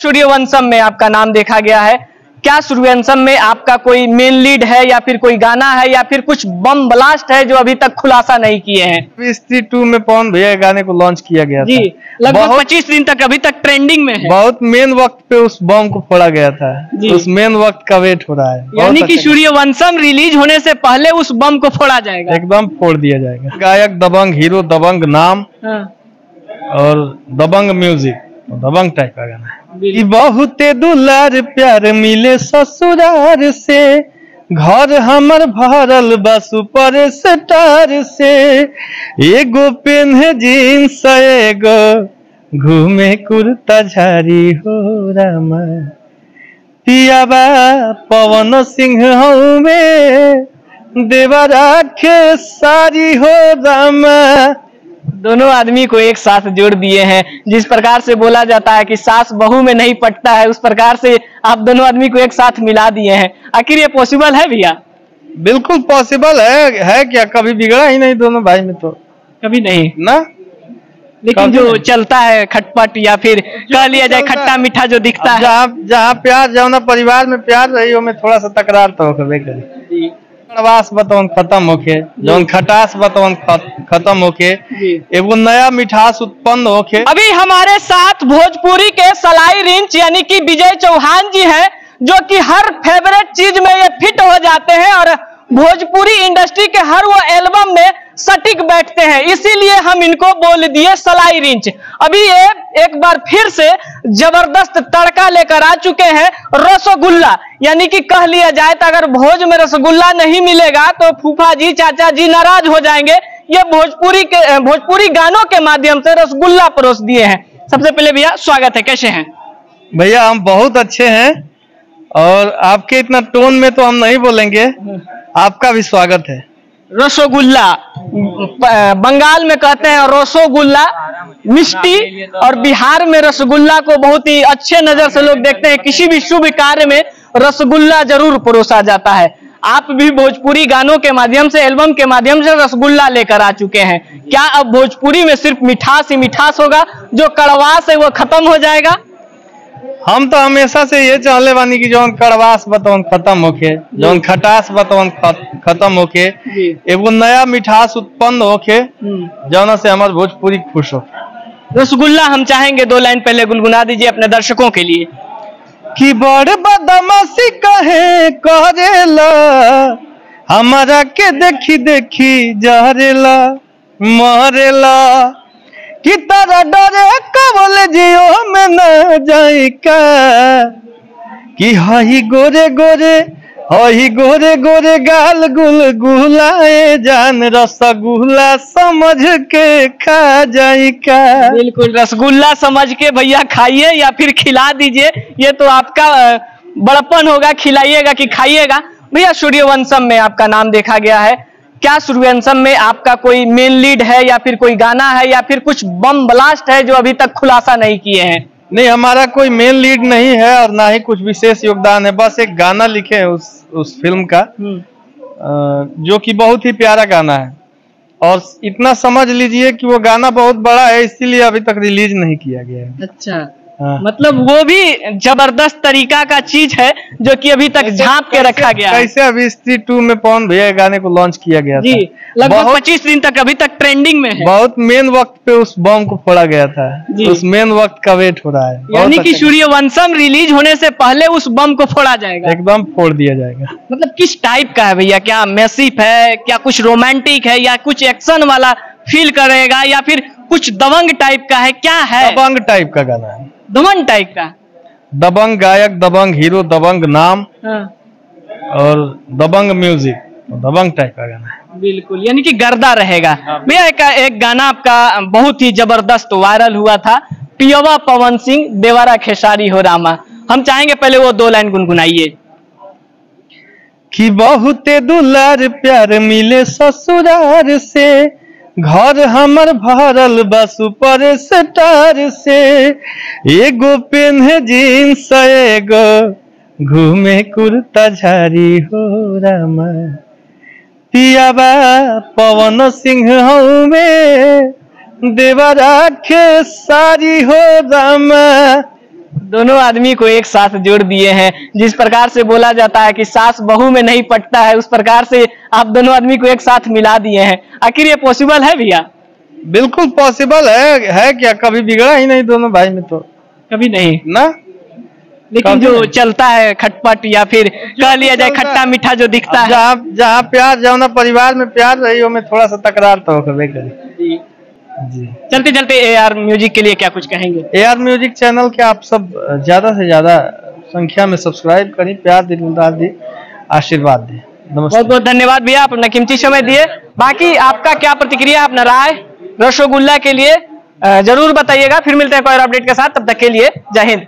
सूर्यवंशम में आपका नाम देखा गया है। क्या सूर्यवंशम में आपका कोई मेन लीड है या फिर कोई गाना है या फिर कुछ बम ब्लास्ट है जो अभी तक खुलासा नहीं किए हैं? स्त्री 2 में पवन भैया गाने को लॉन्च किया गया जी, लगभग 25 दिन तक अभी तक ट्रेंडिंग में है। बहुत मेन वक्त पे उस बम को फोड़ा गया था। उस मेन वक्त का वेट हो रहा है, यानी कि सूर्यवंशम रिलीज होने से पहले उस बम को फोड़ा जाएगा। एकदम फोड़ दिया जाएगा। गायक दबंग, हीरो दबंग नाम और दबंग म्यूजिक, दबंग टाइप का गाना है। बहुते दुलार प्यार मिले ससुरार से, घर हमर भरल बा सुपर स्टार से, एगो पेन्हे जीन्स एगो घूमे कुर्ता झारी हो रामा, पियाबा पवन सिंह हउमे देवरा खेसारी हो रामा। दोनों आदमी को एक साथ जोड़ दिए हैं। जिस प्रकार से बोला जाता है कि सास बहू में नहीं पटता है, उस प्रकार से आप दोनों आदमी को एक साथ मिला दिए हैं। आखिर ये पॉसिबल है भैया? बिल्कुल पॉसिबल है क्या? कभी बिगड़ा ही नहीं दोनों भाई में, तो कभी नहीं ना। लेकिन जो चलता है खटपट या फिर कह लिया जाए खट्टा मीठा जो दिखता है, जहाँ प्यार, जहाँ परिवार में प्यार रही हो में थोड़ा सा तकरार तो होगा। कड़वास बतौन खत्म होके, जौन खटास बतौन खत्म होके, एगो नया मिठास उत्पन्न होके। अभी हमारे साथ भोजपुरी के सलाई रिंच यानी कि विजय चौहान जी हैं, जो कि हर फेवरेट चीज में ये फिट हो जाते हैं और भोजपुरी इंडस्ट्री के हर वो एल्बम में सटीक बैठते हैं। इसीलिए हम इनको बोल दिए सलाई रिंच। अभी ये एक बार फिर से जबरदस्त तड़का लेकर आ चुके हैं, रसगुल्ला। यानी कि कह लिया जाए तो अगर भोज में रसगुल्ला नहीं मिलेगा तो फूफा जी चाचा जी नाराज हो जाएंगे। ये भोजपुरी गानों के माध्यम से रसगुल्ला परोस दिए हैं। सबसे पहले भैया स्वागत है, कैसे हैं? भैया हम बहुत अच्छे हैं और आपके इतना टोन में तो हम नहीं बोलेंगे, आपका भी स्वागत है। रसगुल्ला बंगाल में कहते हैं रसगुल्ला मिष्टी, और बिहार में रसगुल्ला को बहुत ही अच्छे नजर से लोग देखते हैं। किसी भी शुभ कार्य में रसगुल्ला जरूर परोसा जाता है। आप भी भोजपुरी गानों के माध्यम से, एल्बम के माध्यम से रसगुल्ला लेकर आ चुके हैं। क्या अब भोजपुरी में सिर्फ मिठास ही मिठास होगा, जो कड़वास है वो खत्म हो जाएगा? हम तो हमेशा से ये चाहले बानी कि जौन कड़वास बतौन खत्म होके, जौन खटास बतौन खत्म होके, एगो नया मिठास उत्पन्न होके, जौन से हमारे भोजपुरी खुश हो। रसगुल्ला हम चाहेंगे 2 लाइन पहले गुनगुना दीजिए अपने दर्शकों के लिए। कि बड़ बदमाशी कहे करेला, हमारा के देखी देखी जहरेला मरेला, कि तारा डरे कबल जियो में न जाई का, कि हई गोरे गोरे, हई गोरे गोरे गाल गुल गुलाए जान, रसगुल्ला समझ के खा जाई का। बिल्कुल, रसगुल्ला समझ के भैया खाइए या फिर खिला दीजिए, ये तो आपका बड़प्पन होगा। खिलाइएगा कि खाइएगा? भैया सूर्यवंशम में आपका नाम देखा गया है। क्या सूर्यवंशम में आपका कोई मेन लीड है या फिर कोई गाना है या फिर कुछ बम ब्लास्ट है जो अभी तक खुलासा नहीं किए हैं? नहीं, हमारा कोई मेन लीड नहीं है और ना ही कुछ विशेष योगदान है। बस एक गाना लिखे हैं उस फिल्म का, जो कि बहुत ही प्यारा गाना है। और इतना समझ लीजिए कि वो गाना बहुत बड़ा है, इसीलिए अभी तक रिलीज नहीं किया गया है। अच्छा, मतलब वो भी जबरदस्त तरीका का चीज है जो कि अभी तक झांप के रखा गया है। कैसे अभी स्त्री 2 में पवन भैया गाने को लॉन्च किया गया जी, लगभग 25 दिन तक अभी तक ट्रेंडिंग में है। बहुत मेन वक्त पे उस बम को फोड़ा गया था। उस मेन वक्त का वेट हो रहा है। यानी कि सूर्यवंशम रिलीज होने से पहले उस बम को फोड़ा जाएगा। एकदम फोड़ दिया जाएगा। मतलब किस टाइप का है भैया? क्या मैसिव है, क्या कुछ रोमांटिक है, या कुछ एक्शन वाला फील करेगा, या फिर कुछ दबंग टाइप का है? क्या है? दबंग टाइप का गाना है। दबंग टाइप का? दबंग गायक दबंग, हीरो दबंग नाम और दबंग म्यूजिक, दबंग टाइप का गाना है। बिल्कुल, यानी कि गर्दा रहेगा। भैया एक गाना आपका बहुत ही जबरदस्त वायरल हुआ था, पियवा पवन सिंह देवरा खेसारी हो रामा। हम चाहेंगे पहले वो 2 लाइन गुनगुनाइए। कि बहुते दुलार प्यार मिले ससुरार से, घर हमर भरल बा सुपर स्टार से, एगो पेन्हे जीन्स एगो घूमे कुर्ता झारी हो रामा, पियाबा पवन सिंह हउमे देवरा खेसारी हो रामा, दोनों आदमी को एक साथ जोड़ दिए हैं। जिस प्रकार से बोला जाता है कि सास बहू में नहीं पटता है, उस प्रकार से आप दोनों आदमी को एक साथ मिला दिए हैं। आखिर ये पॉसिबल है भैया? बिल्कुल पॉसिबल है क्या? कभी बिगड़ा ही नहीं दोनों भाई में तो, कभी नहीं ना। लेकिन जो चलता है खटपट या फिर कह लिया जाए खट्टा मीठा जो दिखता है, जहाँ प्यार, जहाँ परिवार में प्यार रही हो, में थोड़ा सा तकरार तो कभी कभी। जी। चलते चलते एआर म्यूजिक के लिए क्या कुछ कहेंगे? एआर म्यूजिक चैनल के आप सब ज्यादा से ज्यादा संख्या में सब्सक्राइब करें, प्यार दी, आशीर्वाद दें। नमस्ते। बहुत बहुत धन्यवाद भैया, आप अपना कीमती समय दिए। बाकी आपका क्या प्रतिक्रिया, अपना राय रसगुल्ला के लिए जरूर बताइएगा। फिर मिलते हैं कोई और अपडेट के साथ, तब तक के लिए जय हिंद।